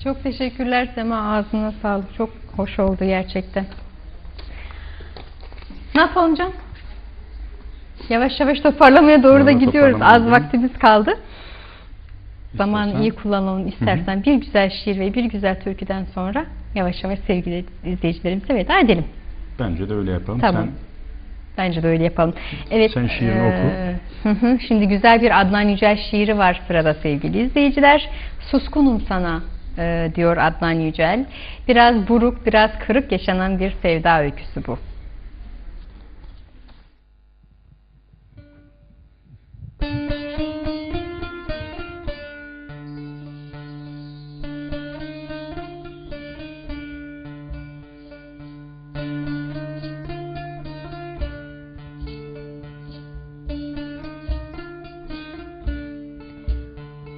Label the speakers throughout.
Speaker 1: Çok teşekkürler Sema. Ağzına sağlık. Çok hoş oldu gerçekten. Ne yapalım Can? Yavaş yavaş toparlamaya doğru da gidiyoruz. Az vaktimiz kaldı. Zamanı iyi kullanalım istersen. Bir güzel şiir ve bir güzel türküden sonra yavaş yavaş sevgili izleyicilerimize veda edelim.
Speaker 2: Bence de öyle yapalım.
Speaker 1: Tamam. Bence de öyle yapalım. Evet.
Speaker 2: Sen şiirini oku.
Speaker 1: Şimdi güzel bir Adnan Yücel şiiri var sırada sevgili izleyiciler. Suskunum sana diyor Adnan Yücel. Biraz buruk, biraz kırık yaşanan bir sevda öyküsü bu.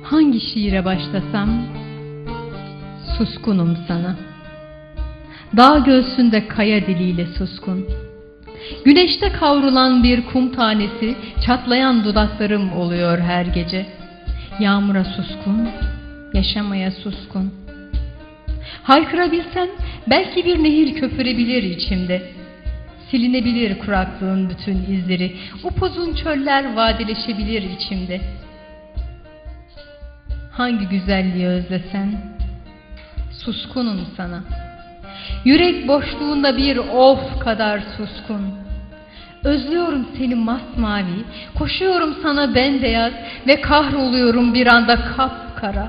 Speaker 3: Hangi şiire başlasam? Suskunum sana. Dağ göğsünde kaya diliyle suskun. Güneşte kavrulan bir kum tanesi, çatlayan dudaklarım oluyor her gece. Yağmura suskun, yaşamaya suskun. Haykırabilsem belki bir nehir köpürebilir içimde. Silinebilir kuraklığın bütün izleri, upuzun çöller vadeleşebilir içimde. Hangi güzelliği özlesen? Suskunum sana. Yürek boşluğunda bir of kadar suskun. Özlüyorum seni masmavi, koşuyorum sana bembeyaz ve kahroluyorum bir anda kapkara.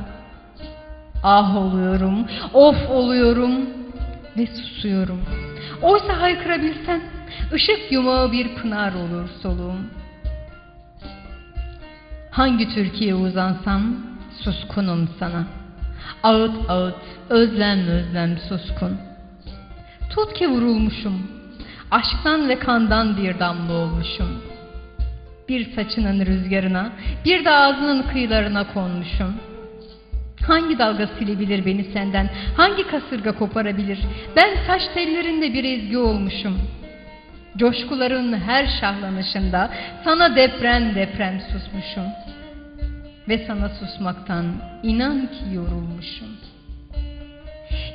Speaker 3: Ah oluyorum, of oluyorum ve susuyorum. Oysa haykırabilsem, ışık yumağı bir pınar olur soluğum. Hangi türküye uzansam, suskunum sana. Ağıt ağıt, özlem özlem suskun. Tut ki vurulmuşum, aşktan ve kandan bir damla olmuşum. Bir saçının rüzgarına, bir de ağzının kıyılarına konmuşum. Hangi dalga silebilir beni senden, hangi kasırga koparabilir? Ben saç tellerinde bir ezgi olmuşum. Coşkuların her şahlanışında sana deprem deprem susmuşum. Ve sana susmaktan inan ki yorulmuşum.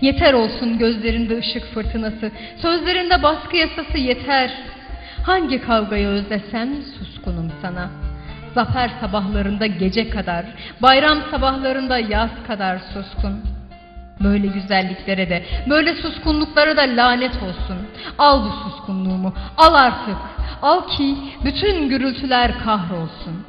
Speaker 3: Yeter olsun gözlerinde ışık fırtınası, sözlerinde baskı yasası yeter. Hangi kavgayı özlesem suskunum sana. Zafer sabahlarında gece kadar, bayram sabahlarında yaz kadar suskun. Böyle güzelliklere de, böyle suskunluklara da lanet olsun. Al bu suskunluğumu, al artık. Al ki bütün gürültüler kahrolsun.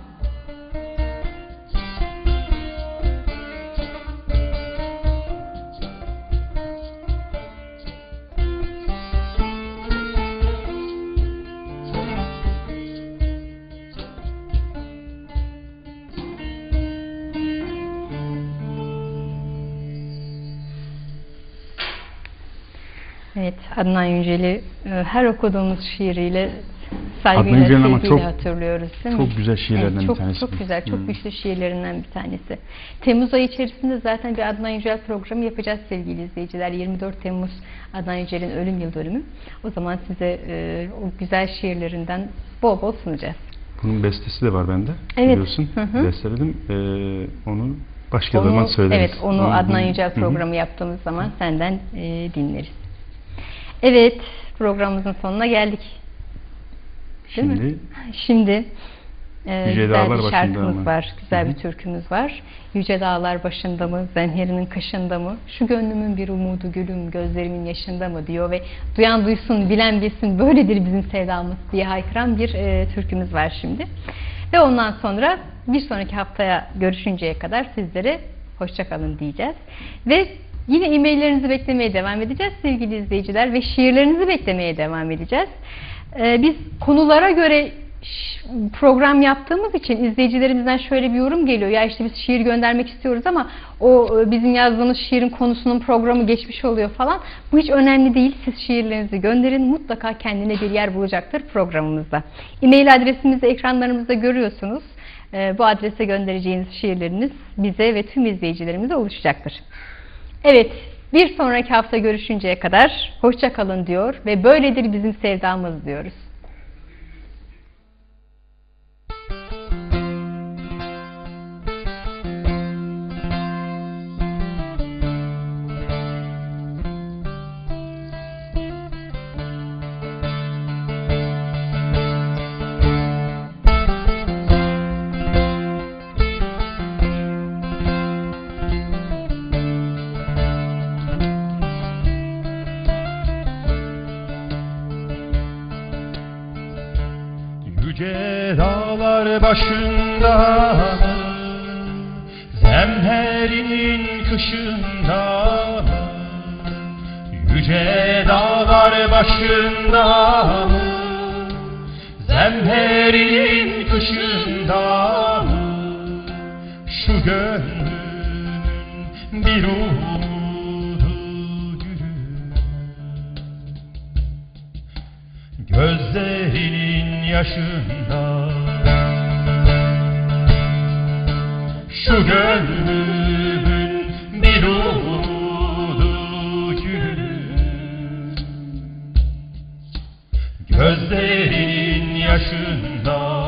Speaker 1: Evet, Adnan Yücel'i her okuduğumuz şiiriyle saygıyla,
Speaker 2: Adnan Yücel'in ama
Speaker 1: sevgiyle hatırlıyoruz değil mi?
Speaker 2: Çok güzel şiirlerden bir tanesi.
Speaker 1: Çok güzel, çok güçlü şiirlerinden bir tanesi. Temmuz ayı içerisinde zaten bir Adnan Yücel programı yapacağız sevgili izleyiciler. 24 Temmuz Adnan Yücel'in ölüm yıl dönümü. O zaman size o güzel şiirlerinden bol bol sunacağız.
Speaker 2: Bunun bestesi de var bende.
Speaker 1: Evet.
Speaker 2: Biliyorsun. Besteledim. Onu başka zaman söyleriz.
Speaker 1: Evet, onu Adnan Yücel programı yaptığımız zaman senden dinleriz. Evet, programımızın sonuna geldik. Şimdi güzel bir şarkımız var, güzel bir türkümüz var. Yüce dağlar başında mı, zenherinin kaşında mı, şu gönlümün bir umudu gülüm, gözlerimin yaşında mı diyor ve duyan duysun, bilen bilsin, böyledir bizim sevdamız diye haykıran bir türkümüz var şimdi. Ve ondan sonra bir sonraki haftaya görüşünceye kadar sizlere hoşça kalın diyeceğiz. Ve yine e-maillerinizi beklemeye devam edeceğiz sevgili izleyiciler ve şiirlerinizi beklemeye devam edeceğiz. Biz konulara göre program yaptığımız için izleyicilerimizden şöyle bir yorum geliyor. Ya işte biz şiir göndermek istiyoruz ama o bizim yazdığımız şiirin konusunun programı geçmiş oluyor falan. Bu hiç önemli değil. Siz şiirlerinizi gönderin. Mutlaka kendine bir yer bulacaktır programımızda. E-mail adresimizi ekranlarımızda görüyorsunuz. Bu adrese göndereceğiniz şiirleriniz bize ve tüm izleyicilerimize ulaşacaktır. Evet, bir sonraki hafta görüşünceye kadar hoşça kalın diyor ve böyledir bizim sevdamız diyoruz.
Speaker 4: başında mı, zemherinin kışında mı, yüce dağlar başında mı, zemherinin kışında mı, şu gönlümün bir umudu gülüm, gözlerinin yaşında, şu gönlümün bir umudu gülüm, gözlerinin yaşında.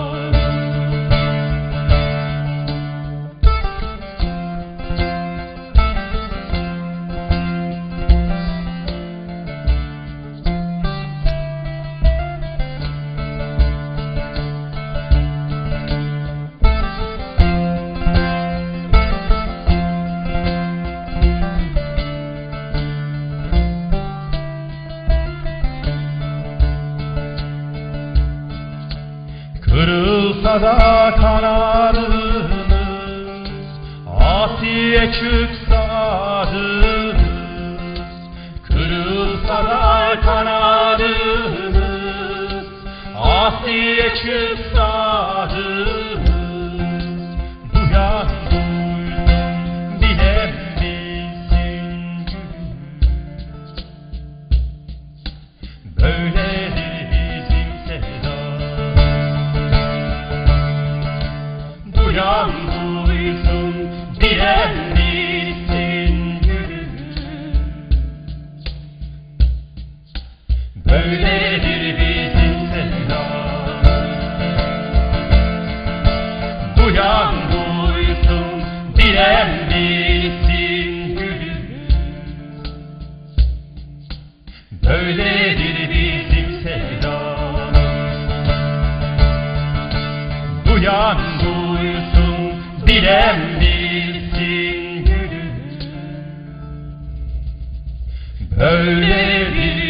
Speaker 4: Kırılsa da kanadımız, asiye çıksa adımız, kırılsa da kanadımız, asiye çıksa adımız, duyan duydum bilen bilsin gülüm, böyledir bizim sevdamız. Duyan duysun, bilen bilsin gülüm, böyledir bizim sevdamız. Duyan duysun, bilen bilsin gülüm, böyledir bizim sevdamız. Duyan duysun, bilen bilsin gülüm, böyledir